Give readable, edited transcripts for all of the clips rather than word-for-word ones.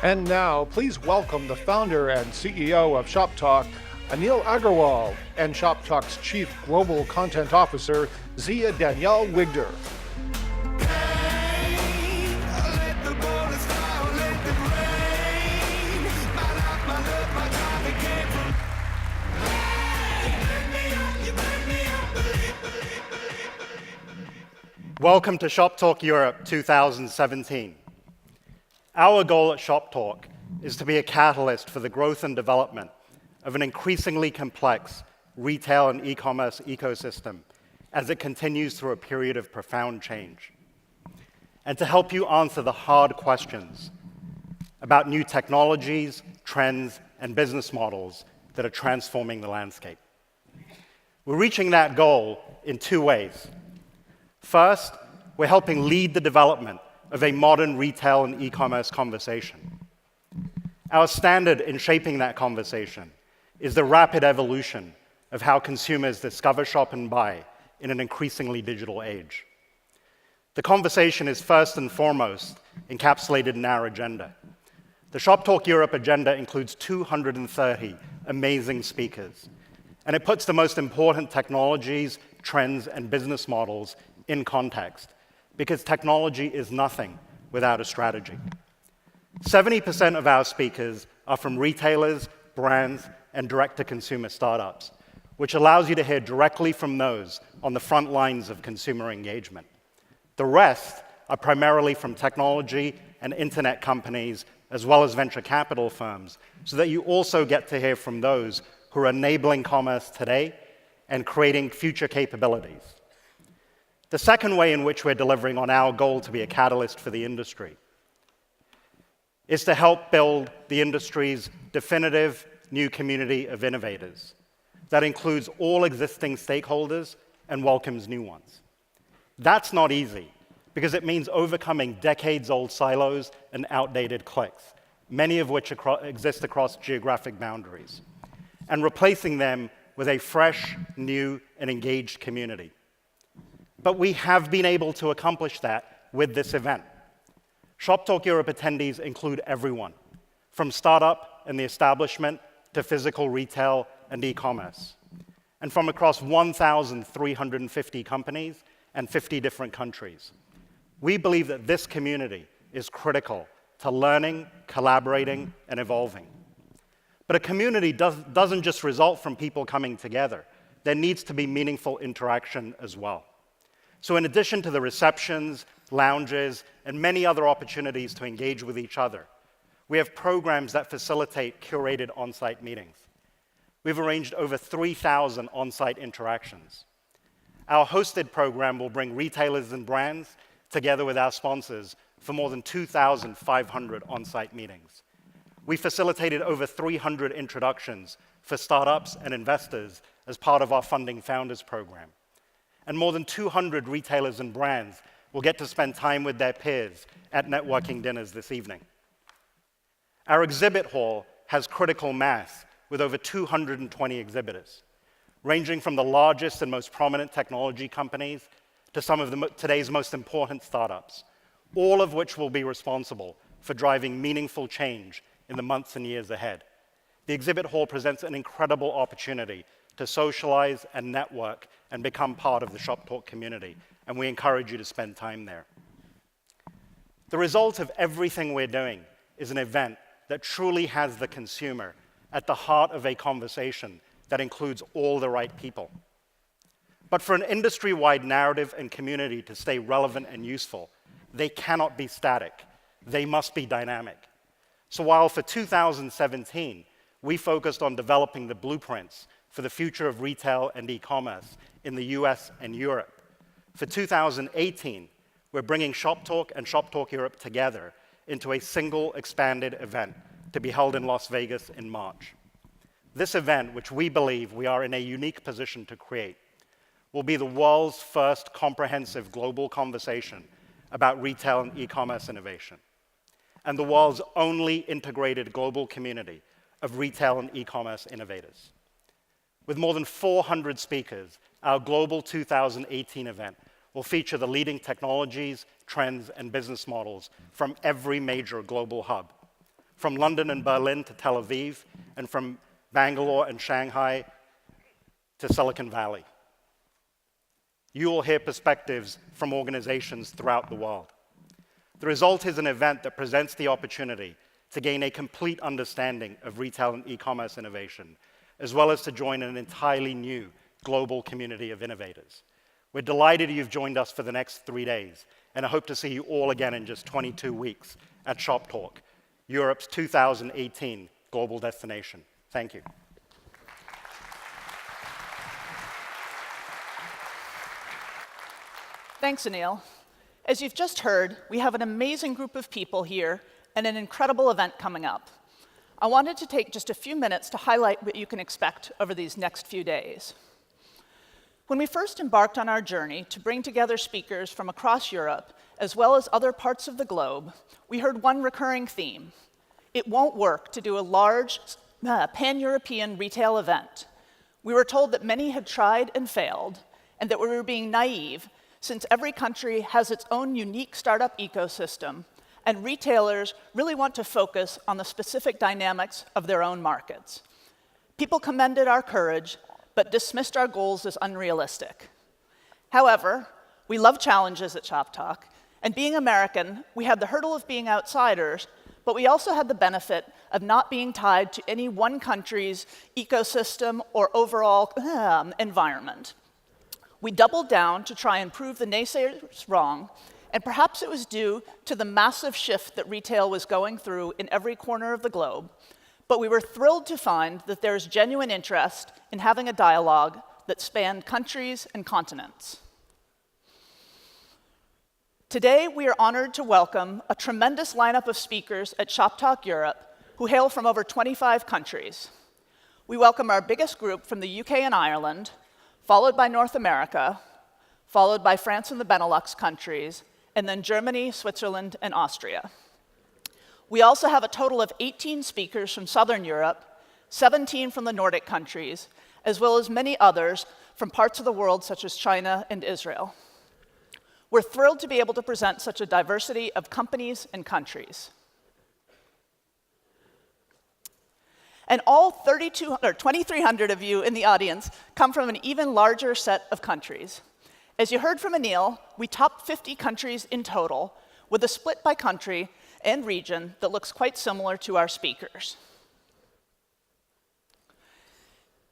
And now, please welcome the founder and CEO of Shoptalk, Anil Aggarwal, and Shoptalk's Chief Global Content Officer, Daniell Wigder. Welcome to Shoptalk Europe 2017. Our goal at Shoptalk is to be a catalyst for the growth and development of an increasingly complex retail and e-commerce ecosystem as it continues through a period of profound change, and to help you answer the hard questions about new technologies, trends, and business models that are transforming the landscape. We're reaching that goal in two ways. First, we're helping lead the development of a modern retail and e-commerce conversation. Our standard in shaping that conversation is the rapid evolution of how consumers discover, shop, and buy in an increasingly digital age. The conversation is first and foremost encapsulated in our agenda. The Shoptalk Europe agenda includes 230 amazing speakers, and it puts the most important technologies, trends, and business models in context, because technology is nothing without a strategy. 70% of our speakers are from retailers, brands, and direct-to-consumer startups, which allows you to hear directly from those on the front lines of consumer engagement. The rest are primarily from technology and internet companies, as well as venture capital firms, so that you also get to hear from those who are enabling commerce today and creating future capabilities. The second way in which we're delivering on our goal to be a catalyst for the industry is to help build the industry's definitive new community of innovators that includes all existing stakeholders and welcomes new ones. That's not easy, because it means overcoming decades-old silos and outdated cliques, many of which exist across geographic boundaries, and replacing them with a fresh, new, and engaged community. But we have been able to accomplish that with this event. Shoptalk Europe attendees include everyone, from startup and the establishment to physical retail and e-commerce, and from across 1,350 companies and 50 different countries. We believe that this community is critical to learning, collaborating, and evolving. But a community doesn't just result from people coming together. There needs to be meaningful interaction as well. So in addition to the receptions, lounges, and many other opportunities to engage with each other, we have programs that facilitate curated on-site meetings. We've arranged over 3,000 on-site interactions. Our hosted program will bring retailers and brands together with our sponsors for more than 2,500 on-site meetings. We facilitated over 300 introductions for startups and investors as part of our Funding Founders program. And more than 200 retailers and brands will get to spend time with their peers at networking dinners this evening. Our exhibit hall has critical mass with over 220 exhibitors, ranging from the largest and most prominent technology companies to some of today's most important startups, all of which will be responsible for driving meaningful change in the months and years ahead. The exhibit hall presents an incredible opportunity to socialize and network and become part of the Shoptalk community, and we encourage you to spend time there. The result of everything we're doing is an event that truly has the consumer at the heart of a conversation that includes all the right people. But for an industry-wide narrative and community to stay relevant and useful, they cannot be static. They must be dynamic. So while for 2017, we focused on developing the blueprints for the future of retail and e-commerce in the US and Europe, for 2018, we're bringing Shoptalk and Shoptalk Europe together into a single expanded event to be held in Las Vegas in March. This event, which we believe we are in a unique position to create, will be the world's first comprehensive global conversation about retail and e-commerce innovation, and the world's only integrated global community of retail and e-commerce innovators. With more than 400 speakers, our global 2018 event will feature the leading technologies, trends, and business models from every major global hub, from London and Berlin to Tel Aviv, and from Bangalore and Shanghai to Silicon Valley. You will hear perspectives from organizations throughout the world. The result is an event that presents the opportunity to gain a complete understanding of retail and e-commerce innovation, as well as to join an entirely new global community of innovators. We're delighted you've joined us for the next 3 days, and I hope to see you all again in just 22 weeks at Shoptalk, Europe's 2018 global destination. Thank you. Thanks, Anil. As you've just heard, we have an amazing group of people here and an incredible event coming up. I wanted to take just a few minutes to highlight what you can expect over these next few days. When we first embarked on our journey to bring together speakers from across Europe, as well as other parts of the globe, we heard one recurring theme. It won't work to do a large pan-European retail event. We were told that many had tried and failed, and that we were being naive, since every country has its own unique startup ecosystem, and retailers really want to focus on the specific dynamics of their own markets. People commended our courage, but dismissed our goals as unrealistic. However, we love challenges at Shoptalk, and being American, we had the hurdle of being outsiders, but we also had the benefit of not being tied to any one country's ecosystem or overall environment. We doubled down to try and prove the naysayers wrong, and perhaps it was due to the massive shift that retail was going through in every corner of the globe, but we were thrilled to find that there's genuine interest in having a dialogue that spanned countries and continents. Today, we are honored to welcome a tremendous lineup of speakers at Shoptalk Europe who hail from over 25 countries. We welcome our biggest group from the UK and Ireland, followed by North America, followed by France and the Benelux countries, and then Germany, Switzerland, and Austria. We also have a total of 18 speakers from Southern Europe, 17 from the Nordic countries, as well as many others from parts of the world such as China and Israel. We're thrilled to be able to present such a diversity of companies and countries. And all 2,300 of you in the audience come from an even larger set of countries. As you heard from Anil, we topped 50 countries in total, with a split by country and region that looks quite similar to our speakers.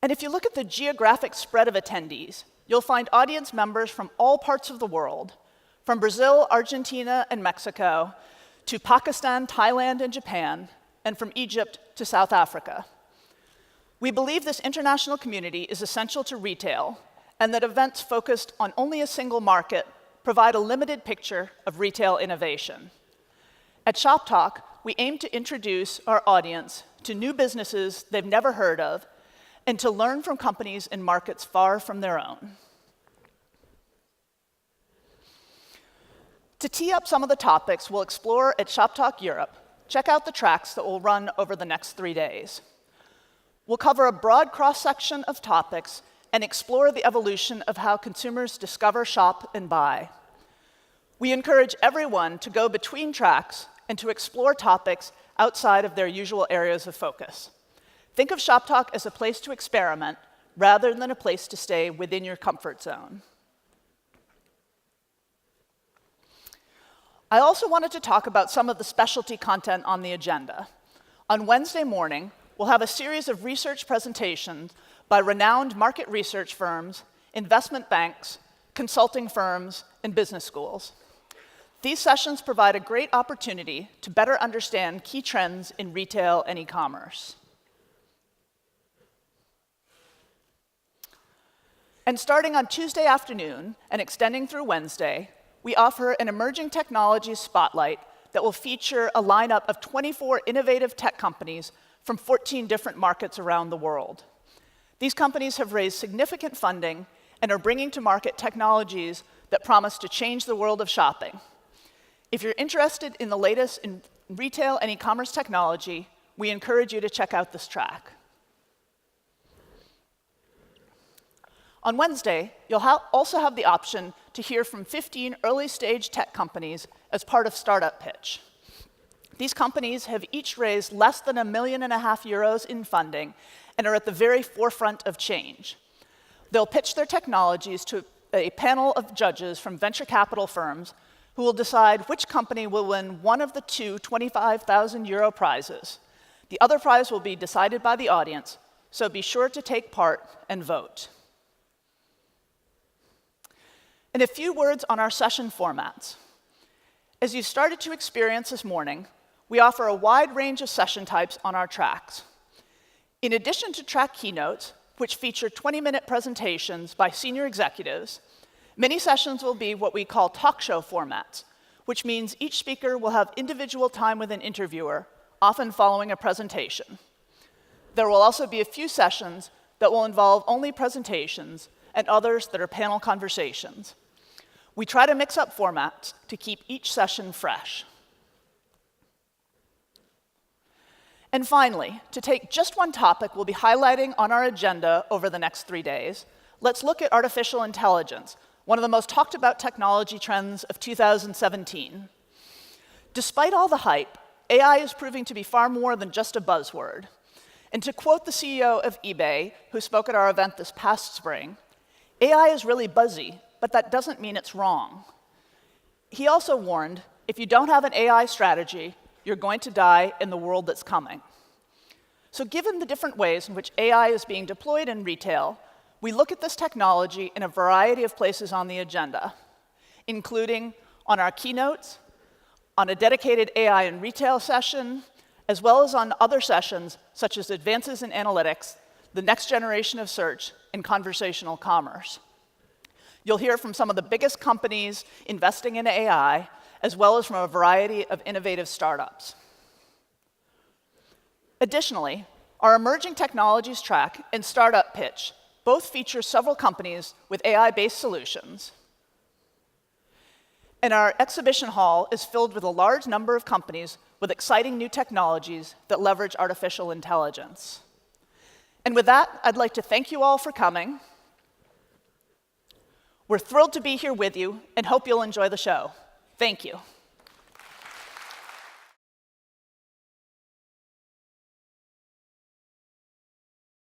And if you look at the geographic spread of attendees, you'll find audience members from all parts of the world, from Brazil, Argentina, and Mexico, to Pakistan, Thailand, and Japan, and from Egypt to South Africa. We believe this international community is essential to retail, and that events focused on only a single market provide a limited picture of retail innovation. At Shoptalk, we aim to introduce our audience to new businesses they've never heard of, and to learn from companies in markets far from their own. To tee up some of the topics we'll explore at Shoptalk Europe, check out the tracks that will run over the next 3 days. We'll cover a broad cross-section of topics and explore the evolution of how consumers discover, shop, and buy. We encourage everyone to go between tracks and to explore topics outside of their usual areas of focus. Think of Shoptalk as a place to experiment rather than a place to stay within your comfort zone. I also wanted to talk about some of the specialty content on the agenda. On Wednesday morning, we'll have a series of research presentations by renowned market research firms, investment banks, consulting firms, and business schools. These sessions provide a great opportunity to better understand key trends in retail and e-commerce. And starting on Tuesday afternoon and extending through Wednesday, we offer an emerging technologies spotlight that will feature a lineup of 24 innovative tech companies from 14 different markets around the world. These companies have raised significant funding and are bringing to market technologies that promise to change the world of shopping. If you're interested in the latest in retail and e-commerce technology, we encourage you to check out this track. On Wednesday, you'll also have the option to hear from 15 early-stage tech companies as part of Startup Pitch. These companies have each raised less than €1.5 million in funding and are at the very forefront of change. They'll pitch their technologies to a panel of judges from venture capital firms who will decide which company will win one of the two €25,000 prizes. The other prize will be decided by the audience, so be sure to take part and vote. And a few words on our session formats. As you've started to experience this morning, we offer a wide range of session types on our tracks. In addition to track keynotes, which feature 20-minute presentations by senior executives, many sessions will be what we call talk show formats, which means each speaker will have individual time with an interviewer, often following a presentation. There will also be a few sessions that will involve only presentations and others that are panel conversations. We try to mix up formats to keep each session fresh. And finally, to take just one topic we'll be highlighting on our agenda over the next 3 days, let's look at artificial intelligence, one of the most talked about technology trends of 2017. Despite all the hype, AI is proving to be far more than just a buzzword. And to quote the CEO of eBay, who spoke at our event this past spring, AI is really buzzy, but that doesn't mean it's wrong. He also warned, if you don't have an AI strategy, you're going to die in the world that's coming. So given the different ways in which AI is being deployed in retail, we look at this technology in a variety of places on the agenda, including on our keynotes, on a dedicated AI in retail session, as well as on other sessions such as advances in analytics, the next generation of search, and conversational commerce. You'll hear from some of the biggest companies investing in AI, as well as from a variety of innovative startups. Additionally, our emerging technologies track and startup pitch both feature several companies with AI-based solutions. And our exhibition hall is filled with a large number of companies with exciting new technologies that leverage artificial intelligence. And with that, I'd like to thank you all for coming. We're thrilled to be here with you and hope you'll enjoy the show. Thank you.